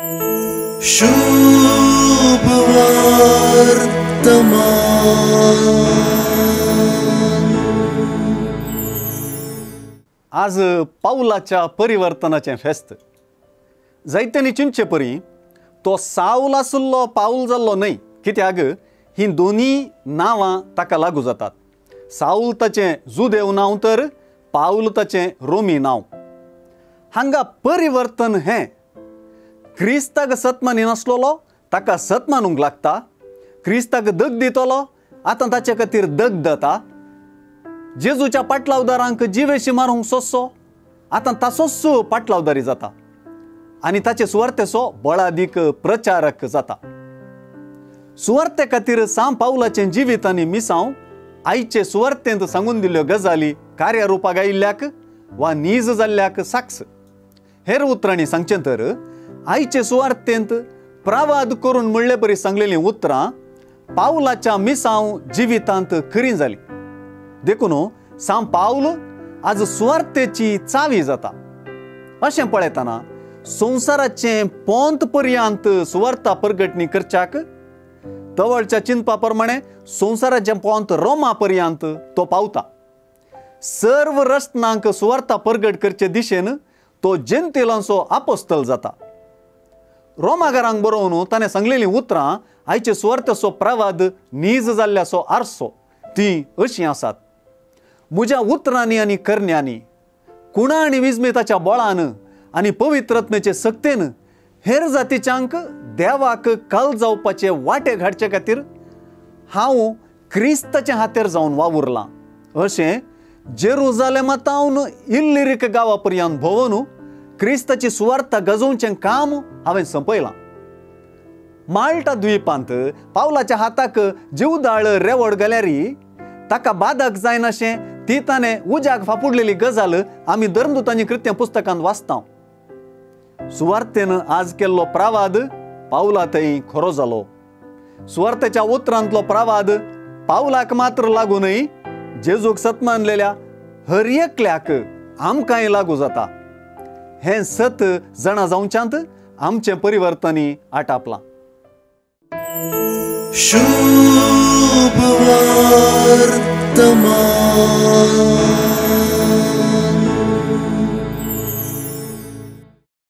शुभ वर्तमान। आज पाऊलाच्या परिवर्तनाचे फेस्त जायत्यांनी चिंचे परी तो साऊल आसलो पाऊल जाल्लो न्हय, कित्याक ही दोन्ही नावां ताका लागू जातात। साऊल ताचें जुदेव नांव तर पाऊल ताचें रोमी नांव। हांगा परिवर्तन हें क्रिस्ताक सत्मानी नासलोलो ताका सत्मानूंक लागता, क्रिस्ताक दग दितलो आतां ताचे खातीर दग जाता, जेजूच्या पाटलावदारांक जिवेशी मारूंक सोंसो आतां ताचोच पाटलावदारी जाता आनी ताचे सुवार्थेचो बळादीक प्रचारक जाता। सुवार्थे खातीर सांत पाऊलाचें जिवीत आनी मिसांव आयचे सुवार्थेंत सांगून दिल्ल्यो गजाली कार्यारुपाक आयिल्ल्याक वा नीज जाल्ल्याक साक्ष। हेर उतरांनी सांगचें तर आयचे सुवार्थेंत प्रावाद करून म्हणले परी सांगलेलीं उतरां पाऊलाच्या मिसांव जिवितांत खरी जाली। देखून सांत पाऊल आज सुवार्थेची चावी जाता। अशें पळयतना संवसाराचें पोंत पर्यंत सुवार्ता परगटणी करच्याक तवळच्या चिंतपा प्रमाणे संवसाराचें पोंत रोमा पर्यंत तो पावता। सर्व रस्त्यांक सुवार्ता परगट करचे दिशेन तो जेंतिलांचो आपोस्तल जाता। रोमाकारांक बरोवन ताणें सांगलेलीं उतरां आयचे सुवार्थेचो प्रवाद नीज जाल्ल्याचो आरसो ती अशीं आसात। म्हज्या उतरांनी आनी करण्यांनी कुणा आनी विजमेताच्या बळान आनी पवित्रत्मेचे सक्तेन हेर जातीच्यांक देवाक काल जावपाचे वाटे घाडचे खातीर हांव क्रिस्ताच्या हातेर जावन वावुरलां। अशें जेरुजालेमांतावन इल्लिरीक गांवा पर्यंत भोंवून क्रिस्ताची सुवार्ता गजोवचें काम हांवें संपयलां। माल्टा द्वीपांत पावलाच्या हाताक जीवदाळ रेवड गेल्यारी ताका बाधक जायनाशें ती ताणें उज्याक फापुडलेली गजाल आमी धर्मदूतांनी कृत्य पुस्तकांत वाचता। सुवार्थेन आज केल्लो प्रावाद पाऊला थंय खरो जालो। सुवार्थेच्या उतरांतलो प्रावाद पाऊलाक मात्र लागू न्हय, जेजूक सत्मानलेल्या हर एकल्याक आमकांय लागू जाता। हें सत जाणा जावच्यांत आमचें परिवर्तनी आटापलां। शुभ वर्तमान।